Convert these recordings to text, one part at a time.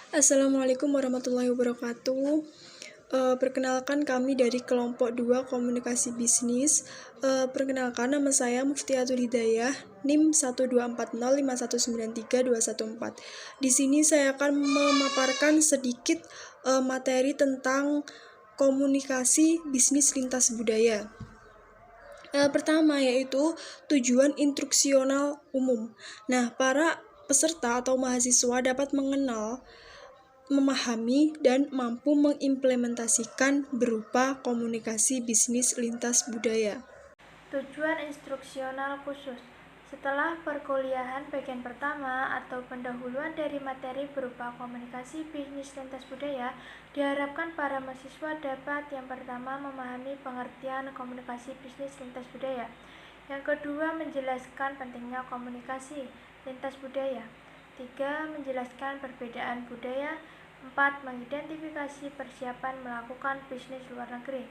Assalamualaikum warahmatullahi wabarakatuh. Perkenalkan kami dari kelompok 2 Komunikasi Bisnis. Perkenalkan nama saya Muftiatul Hidayah, NIM 12405193214. Di sini saya akan memaparkan sedikit materi tentang komunikasi bisnis lintas budaya. Pertama yaitu tujuan instruksional umum. Nah, para peserta atau mahasiswa dapat mengenal, memahami, dan mampu mengimplementasikan berupa komunikasi bisnis lintas budaya. Tujuan instruksional khusus. Setelah perkuliahan bagian pertama atau pendahuluan dari materi berupa komunikasi bisnis lintas budaya, diharapkan para mahasiswa dapat yang pertama memahami pengertian komunikasi bisnis lintas budaya. Yang kedua, menjelaskan pentingnya komunikasi lintas budaya. 3. Menjelaskan perbedaan budaya. 4. Mengidentifikasi persiapan melakukan bisnis luar negeri.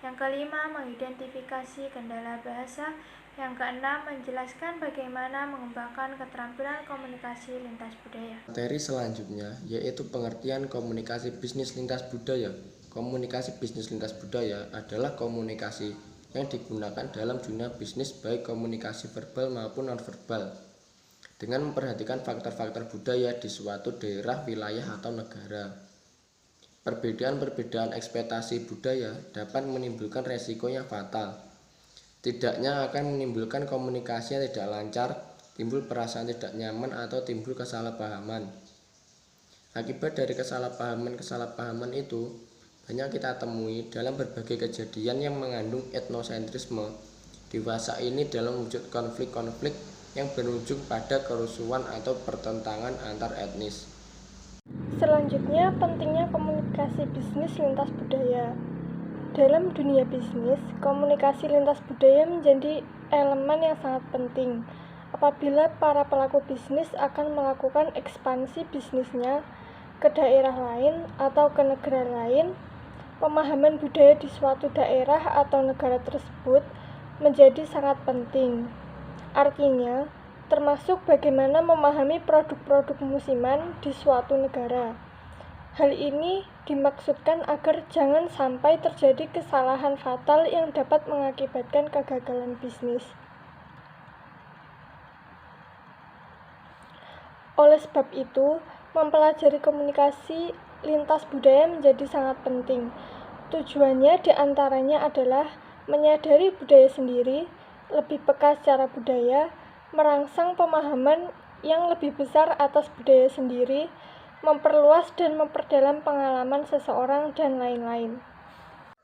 Yang kelima, mengidentifikasi kendala bahasa. Yang keenam, menjelaskan bagaimana mengembangkan keterampilan komunikasi lintas budaya. Materi selanjutnya yaitu pengertian komunikasi bisnis lintas budaya. Komunikasi bisnis lintas budaya adalah komunikasi yang digunakan dalam dunia bisnis, baik komunikasi verbal maupun nonverbal, dengan memperhatikan faktor-faktor budaya di suatu daerah, wilayah, atau negara. Perbedaan-perbedaan ekspektasi budaya dapat menimbulkan resiko yang fatal. Tidaknya akan menimbulkan komunikasi yang tidak lancar, timbul perasaan tidak nyaman, atau timbul kesalahpahaman. Akibat dari kesalahpahaman itu banyak kita temui dalam berbagai kejadian yang mengandung etnosentrisme dewasa ini dalam wujud konflik-konflik yang berujung pada kerusuhan atau pertentangan antar etnis. Selanjutnya, pentingnya komunikasi bisnis lintas budaya. Dalam dunia bisnis, komunikasi lintas budaya menjadi elemen yang sangat penting. Apabila para pelaku bisnis akan melakukan ekspansi bisnisnya ke daerah lain atau ke negara lain, pemahaman budaya di suatu daerah atau negara tersebut menjadi sangat penting. Artinya, termasuk bagaimana memahami produk-produk musiman di suatu negara. Hal ini dimaksudkan agar jangan sampai terjadi kesalahan fatal yang dapat mengakibatkan kegagalan bisnis. Oleh sebab itu, mempelajari komunikasi lintas budaya menjadi sangat penting. Tujuannya diantaranya adalah menyadari budaya sendiri, lebih peka secara budaya, merangsang pemahaman yang lebih besar atas budaya sendiri, memperluas dan memperdalam pengalaman seseorang, dan lain-lain.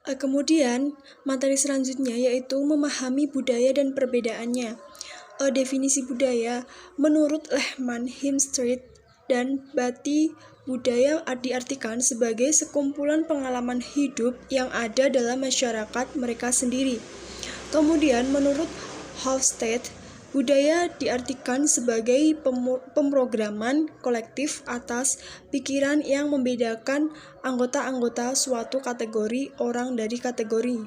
Kemudian, materi selanjutnya yaitu memahami budaya dan perbedaannya. Definisi budaya menurut Lehman, Hemstreet, dan Batty, budaya diartikan sebagai sekumpulan pengalaman hidup yang ada dalam masyarakat mereka sendiri. Kemudian, menurut Hofstede, budaya diartikan sebagai pemrograman kolektif atas pikiran yang membedakan anggota-anggota suatu kategori orang dari kategori.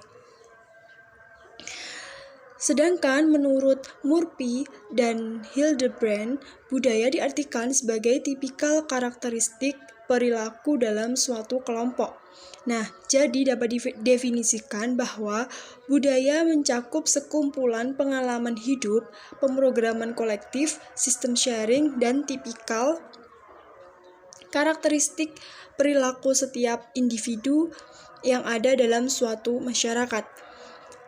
Sedangkan menurut Murphy dan Hildebrand, budaya diartikan sebagai tipikal karakteristik perilaku dalam suatu kelompok. Nah, jadi dapat didefinisikan bahwa budaya mencakup sekumpulan pengalaman hidup, pemrograman kolektif, sistem sharing, dan tipikal karakteristik perilaku setiap individu yang ada dalam suatu masyarakat.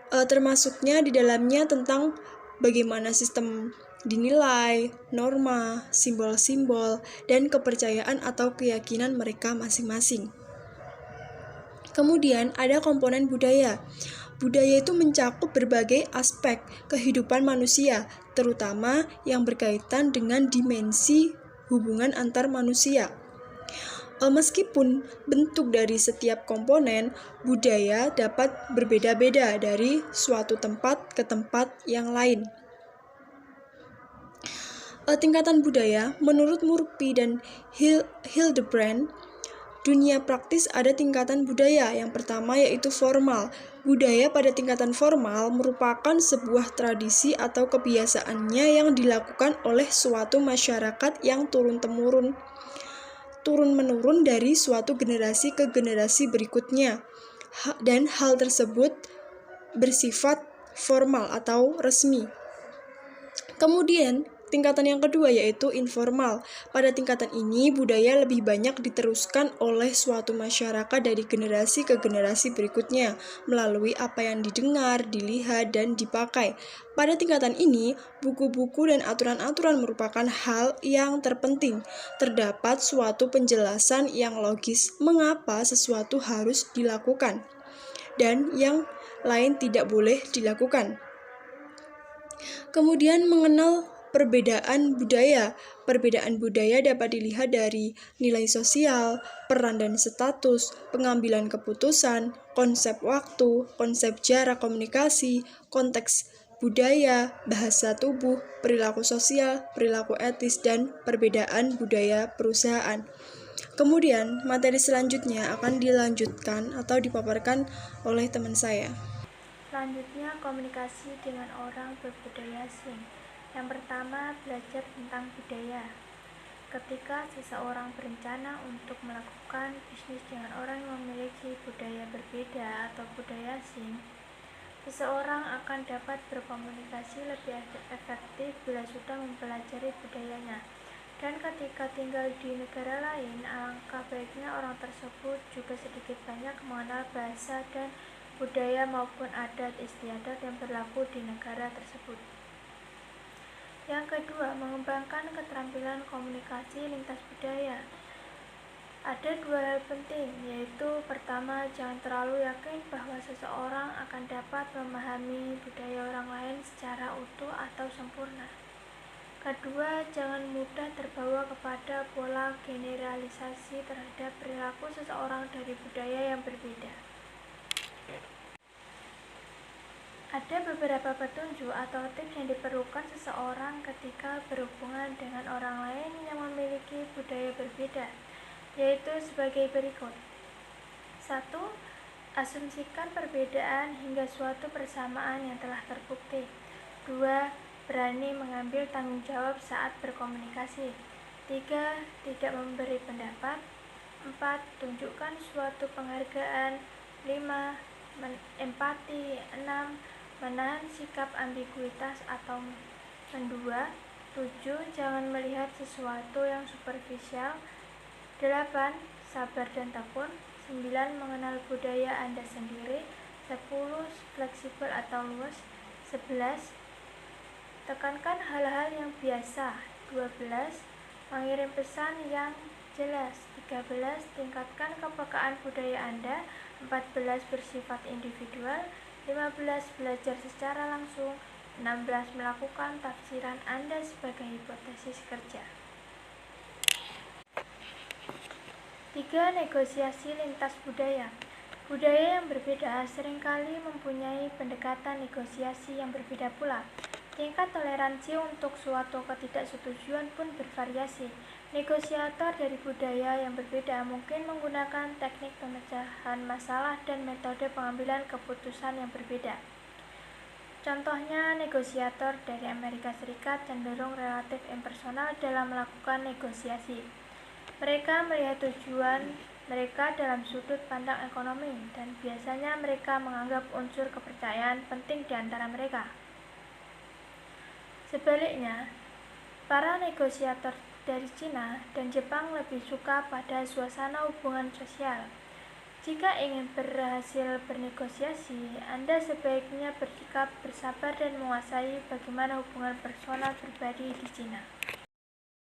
Termasuknya di dalamnya tentang bagaimana sistem dinilai, norma, simbol-simbol, dan kepercayaan atau keyakinan mereka masing-masing. Kemudian ada komponen budaya. Budaya itu mencakup berbagai aspek kehidupan manusia, terutama yang berkaitan dengan dimensi hubungan antar manusia. Meskipun bentuk dari setiap komponen budaya dapat berbeda-beda dari suatu tempat ke tempat yang lain. Tingkatan budaya, menurut Murphy dan Hildebrand, dunia praktis ada tingkatan budaya. Yang pertama yaitu formal. Budaya pada tingkatan formal merupakan sebuah tradisi atau kebiasaannya yang dilakukan oleh suatu masyarakat yang turun-temurun turun-menurun dari suatu generasi ke generasi berikutnya. Dan hal tersebut bersifat formal atau resmi. Kemudian, tingkatan yang kedua yaitu informal. Pada tingkatan ini, budaya lebih banyak diteruskan oleh suatu masyarakat dari generasi ke generasi berikutnya melalui apa yang didengar, dilihat, dan dipakai. Pada tingkatan ini, buku-buku dan aturan-aturan merupakan hal yang terpenting. Terdapat suatu penjelasan yang logis mengapa sesuatu harus dilakukan dan yang lain tidak boleh dilakukan. Kemudian mengenal perbedaan budaya. Perbedaan budaya dapat dilihat dari nilai sosial, peran dan status, pengambilan keputusan, konsep waktu, konsep jarak komunikasi, konteks budaya, bahasa tubuh, perilaku sosial, perilaku etis, dan perbedaan budaya perusahaan. Kemudian, materi selanjutnya akan dilanjutkan atau dipaparkan oleh teman saya. Selanjutnya, komunikasi dengan orang berbudaya asing. Yang pertama, belajar tentang budaya. Ketika seseorang berencana untuk melakukan bisnis dengan orang yang memiliki budaya berbeda atau budaya asing, seseorang akan dapat berkomunikasi lebih efektif bila sudah mempelajari budayanya. Dan ketika tinggal di negara lain, alangkah baiknya orang tersebut juga sedikit banyak mengenal bahasa dan budaya maupun adat istiadat yang berlaku di negara tersebut. Yang kedua, mengembangkan keterampilan komunikasi lintas budaya. Ada dua hal penting, yaitu pertama, jangan terlalu yakin bahwa seseorang akan dapat memahami budaya orang lain secara utuh atau sempurna. Kedua, jangan mudah terbawa kepada pola generalisasi terhadap perilaku seseorang dari budaya yang berbeda. Ada beberapa petunjuk atau tips yang diperlukan seseorang ketika berhubungan dengan orang lain yang memiliki budaya berbeda, yaitu sebagai berikut. 1. Asumsikan perbedaan hingga suatu persamaan yang telah terbukti. 2. Berani mengambil tanggung jawab saat berkomunikasi. 3. Tidak memberi pendapat. 4. Tunjukkan suatu penghargaan. 5. Empati. 6. Menahan sikap ambiguitas atau mendua. 7. Jangan melihat sesuatu yang superficial. 8. Sabar dan tekun. 9. Mengenal budaya Anda sendiri. 10. Fleksibel atau luas. 11. Tekankan hal-hal yang biasa. 12. Mengirim pesan yang jelas. 13. Tingkatkan kepekaan budaya Anda. 14. Bersifat individual. 15. Belajar secara langsung. 16. Melakukan tafsiran Anda sebagai hipotesis kerja. 3. Negosiasi lintas budaya. Budaya yang berbeda seringkali mempunyai pendekatan negosiasi yang berbeda pula. Tingkat toleransi untuk suatu ketidaksetujuan pun bervariasi. Negosiator dari budaya yang berbeda mungkin menggunakan teknik pemecahan masalah dan metode pengambilan keputusan yang berbeda. Contohnya, negosiator dari Amerika Serikat cenderung relatif impersonal dalam melakukan negosiasi. Mereka melihat tujuan mereka dalam sudut pandang ekonomi, dan biasanya mereka menganggap unsur kepercayaan penting di antara mereka. Sebaliknya, para negosiator dari Cina dan Jepang lebih suka pada suasana hubungan sosial. Jika ingin berhasil bernegosiasi, Anda sebaiknya bersikap bersabar dan menguasai bagaimana hubungan personal pribadi di Cina.